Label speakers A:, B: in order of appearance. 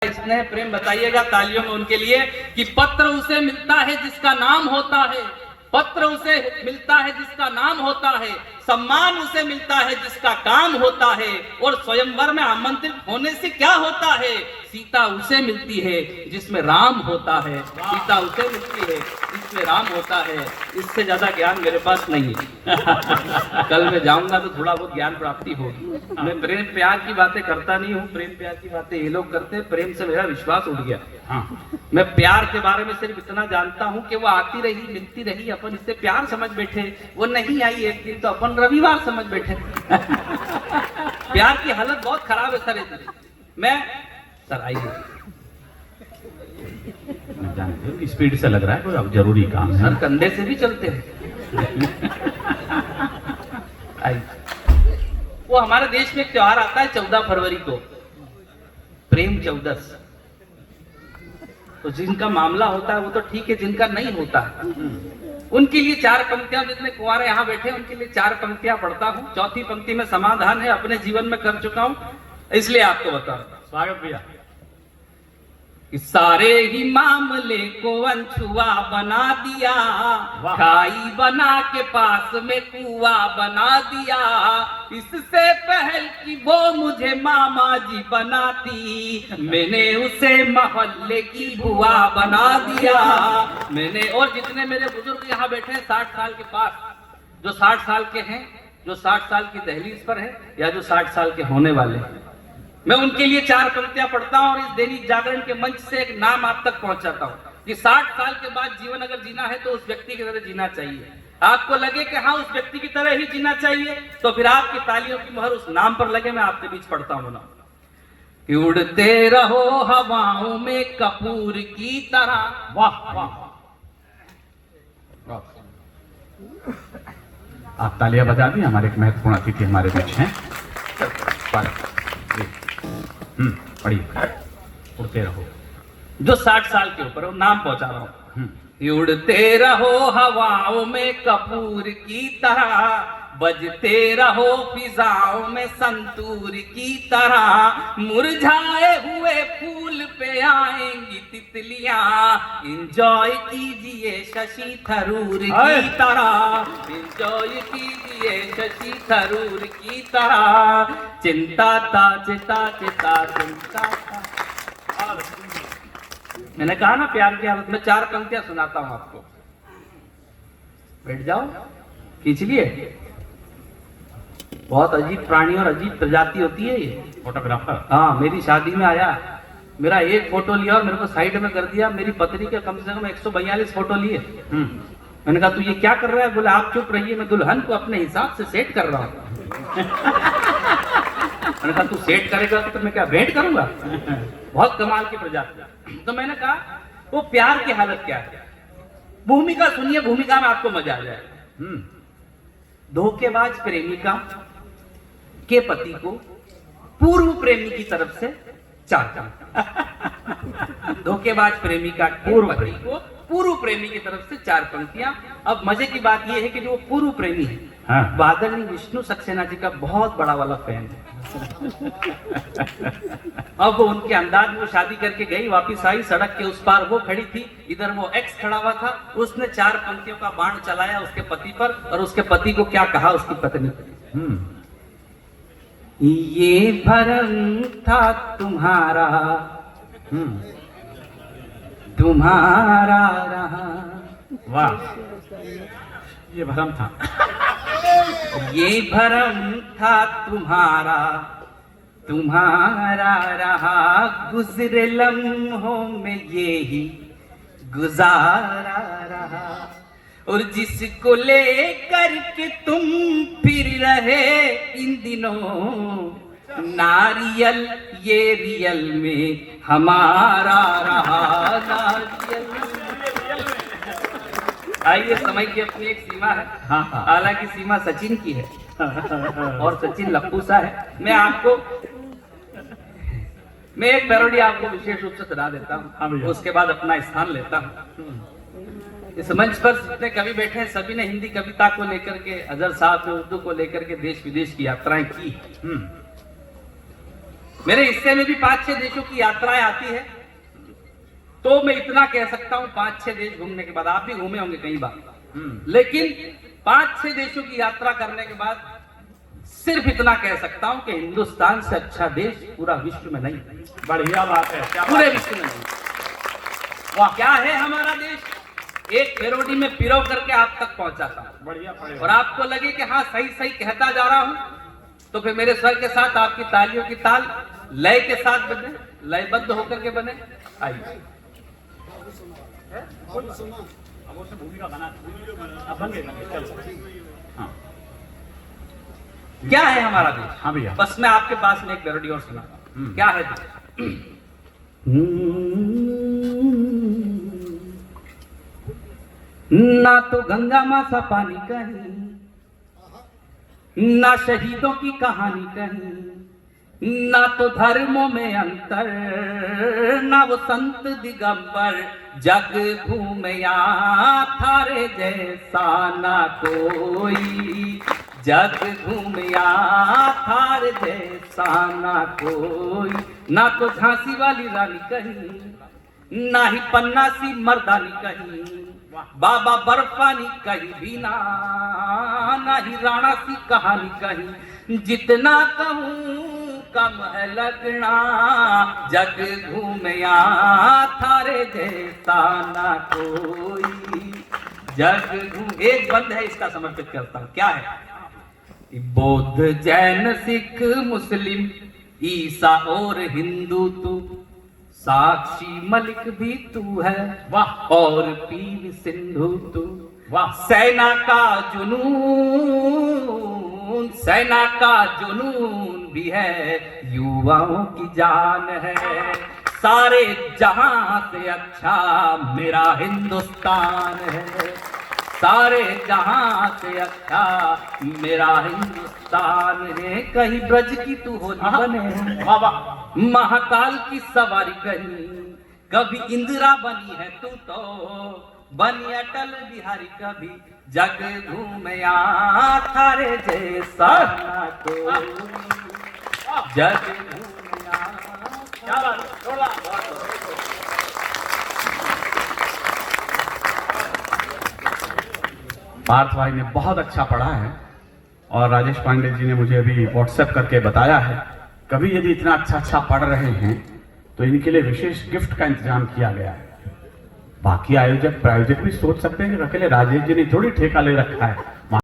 A: स्नेह प्रेम बताइएगा तालियों में उनके लिए कि पत्र उसे मिलता है जिसका नाम होता है, पत्र उसे मिलता है जिसका नाम होता है, सम्मान उसे मिलता है जिसका काम होता है। और स्वयंवर में आमंत्रित होने से क्या होता है? सीता उसे मिलती है जिसमें राम होता है, सीता उसे मिलती है जिसमें राम होता है। इससे ज्यादा ज्ञान मेरे पास नहीं है। कल मैं जाऊंगा तो थोड़ा बहुत ज्ञान प्राप्ति होगी। मैं प्रेम प्यार की बातें करता नहीं हूँ, प्रेम प्यार की बातें ये लोग करते हैं। प्रेम से मेरा विश्वास उठ गया। मैं प्यार के बारे में सिर्फ इतना जानता हूँ कि वो आती रही, मिलती रही, अपन इससे प्यार समझ बैठे। वो नहीं आई एक दिन तो अपन रविवार समझ बैठे। प्यार की हालत बहुत खराब है सर इधर। मैं सर आइए,
B: जानते हो स्पीड से लग रहा है कोई अब जरूरी काम है।
A: सर कंधे से भी चलते हैं। आइए, वो हमारे देश में एक त्योहार आता है 14 फरवरी को, प्रेम चौदस। तो जिनका मामला होता है वो तो ठीक है, जिनका नहीं होता उनके लिए 4 पंक्तियां, जितने कुंवारे यहाँ बैठे उनके लिए 4 पंक्तियां पढ़ता हूँ। चौथी पंक्ति में समाधान है, अपने जीवन में कर चुका हूँ, इसलिए आपको बता रहा हूँ।
B: स्वागत भैया।
A: कि सारे ही मामले को अनछुआ बना दिया, खाई बना के पास में कुआं बना दिया। इससे पहल कि वो मुझे मामा जी बनाती, मैंने उसे मोहल्ले की बुआ बना दिया। मैंने, और जितने मेरे बुजुर्ग यहाँ बैठे हैं 60 साल के पास, जो 60 साल के हैं, जो 60 साल की दहलीज पर है या जो 60 साल के होने वाले हैं, मैं उनके लिए 4 पंक्तियां पढ़ता हूं और इस दैनिक जागरण के मंच से एक नाम आप तक पहुंचाता हूं कि 60 साल के बाद जीवन अगर जीना है तो उस व्यक्ति की तरह जीना चाहिए। आपको लगे कि हाँ उस व्यक्ति की तरह ही जीना चाहिए तो फिर आपकी तालियों की मोहर उस नाम पर लगे। मैं आपके बीच पढ़ता हूं ना कि उड़ते रहो हवाओं में कपूर की तरह।
B: वाह वाह, आप तालियां बजा दी। हमारे एक महत्वपूर्ण अतिथि हमारे बीच हैं। पढ़िए, उड़ते रहो।
A: जो 60 साल के ऊपर वो नाम पहुंचा रहा हूं। उड़ते रहो हवाओं में कपूर की तरह, बजते रहो फिजाओं में संतूर की तरह। मुरझाए हुए फूल पे आएंगी तितलियां, एंजॉय कीजिए शशि थरूर की तरह, एंजॉय कीजिए शशि थरूर की तरह। चिंता ता चिता चिता चिंता ता। मैंने कहा ना प्यार की हालत में 4 पंक्तियां सुनाता हूं आपको। बैठ जाओ, खींच लिए। बहुत अजीब प्राणी और अजीब प्रजाति होती है ये
B: फोटोग्राफर।
A: हाँ, मेरी शादी में आया, मेरा एक फोटो लिया और मेरे को साइड में कर दिया। मेरी पत्नी के कम से कम 142 फोटो लिए। मैंने कहा तू ये क्या कर रहा है? बोला आप चुप रहिए, मैं दुल्हन को अपने हिसाब से सेट कर रहा हूँ। मैंने कहा तू सेट करेगा तो मैं क्या भेंट करूंगा? बहुत कमाल की प्रजाति। तो मैंने कहा वो प्यार की हालत क्या है, भूमिका सुनिए, भूमिका में आपको मजा आ जाए। धोखेबाज प्रेमिका के पति को पूर्व प्रेमी की तरफ से 4 धोखेबाज प्रेमिका के पति को पूर्व प्रेमी की तरफ से 4 पंक्तियां। अब मजे की बात यह है कि जो पूर्व प्रेमी है, हाँ, बादल विष्णु सक्सेना जी का बहुत बड़ा वाला फैन है। अब वो उनके अंदाज में वो शादी करके गई, वापिस आई, सड़क के उस पार वो खड़ी थी, इधर वो एक्स खड़ा हुआ था। उसने 4 पंक्तियों का बाण चलाया उसके पति पर, और उसके पति को क्या कहा उसकी पत्नी, ये भरम था तुम्हारा, तुम्हारा रहा।
B: वाह, ये भरम था।
A: ये भरम था तुम्हारा, तुम्हारा रहा। गुजरे लम्हों में ये ही गुजारा रहा। और जिसको लेकर के तुम फिर रहे इन दिनों, नारियल ये रियल में हमारा रहा। नारियल, आइए, समय की अपनी एक सीमा है। हालांकि सीमा सचिन की है और सचिन लप्पू सा है। मैं एक पैरोडी आपको विशेष रूप से सुना देता हूँ, उसके बाद अपना स्थान लेता हूँ। इस मंच पर जितने कवि बैठे हैं सभी ने हिंदी कविता को लेकर के, अजहर साहब ने उर्दू को लेकर के देश विदेश की यात्राएं की। मेरे हिस्से में भी 5-6 देशों की यात्राएं आती है, तो मैं इतना कह सकता हूं 5-6 देश घूमने के बाद, आप भी घूमे होंगे कई बार, लेकिन 5-6 देशों की यात्रा करने के बाद सिर्फ इतना कह सकता हूं कि हिंदुस्तान से अच्छा देश पूरा विश्व में नहीं।
B: बढ़िया बात है, क्या
A: पूरे
B: बात है।
A: विश्व में नहीं। वाह, क्या है हमारा देश, एक पेरोडी में पिरो करके आप तक पहुंचाता हूं,
B: बढ़िया पड़े।
A: और आपको लगे कि हाँ सही सही कहता जा रहा हूं, तो फिर मेरे स्वर के साथ आपकी तालियों की ताल लय के साथ बने, लयबद्ध होकर के बने। आइए,
B: भूमिका बना, अब बन गए, चलो। हाँ
A: क्या है हमारा देश?
B: हाँ भैया।
A: बस मैं आपके पास में एक पेरोडी और सुना, क्या है देश? ना तो गंगा माँ सा पानी कहीं, ना शहीदों की कहानी कहीं, ना तो धर्मों में अंतर, ना वो संत दिगंबर, जग घूमया थारे जैसा ना कोई, जग घूमया थारे जैसा ना कोई। ना तो झांसी वाली रानी कहीं, ना ही पन्ना सी मर्दानी कहीं, बाबा बर्फानी कहीं भी ना, ना ही राणा सी कहानी कहीं, जितना कहूँ कम है लगना, जग घूमया थारे जैसा ना कोई, जग घूम। एक बंद है, इसका समर्पित करता हूँ, क्या है? बौद्ध जैन सिख मुस्लिम ईसा और हिंदू तू, साक्षी मलिक भी तू है, वाह, और पीर सिंधु तू, वाह। सेना का जुनून, सेना का जुनून भी है, युवाओं की जान है, सारे जहां से अच्छा मेरा हिंदुस्तान है, सारे जहां से अच्छा मेरा हिंदुस्तान है। कहीं ब्रज की तू होली बने, महाकाल की सवारी कहीं, कभी इंदिरा बनी है तू तो बनी अटल बिहारी, कभी जग घूमया थारे जैसा ना कोई, जग घूमया। क्या बात,
B: पार्थ भाई ने बहुत अच्छा पढ़ा है, और राजेश पांडे जी ने मुझे अभी व्हाट्सएप करके बताया है, कभी यदि इतना अच्छा पढ़ रहे हैं तो इनके लिए विशेष गिफ्ट का इंतजाम किया गया है। बाकी आयोजक प्रायोजक भी सोच सकते हैं कि अकेले राजेश जी ने थोड़ी ठेका ले रखा है,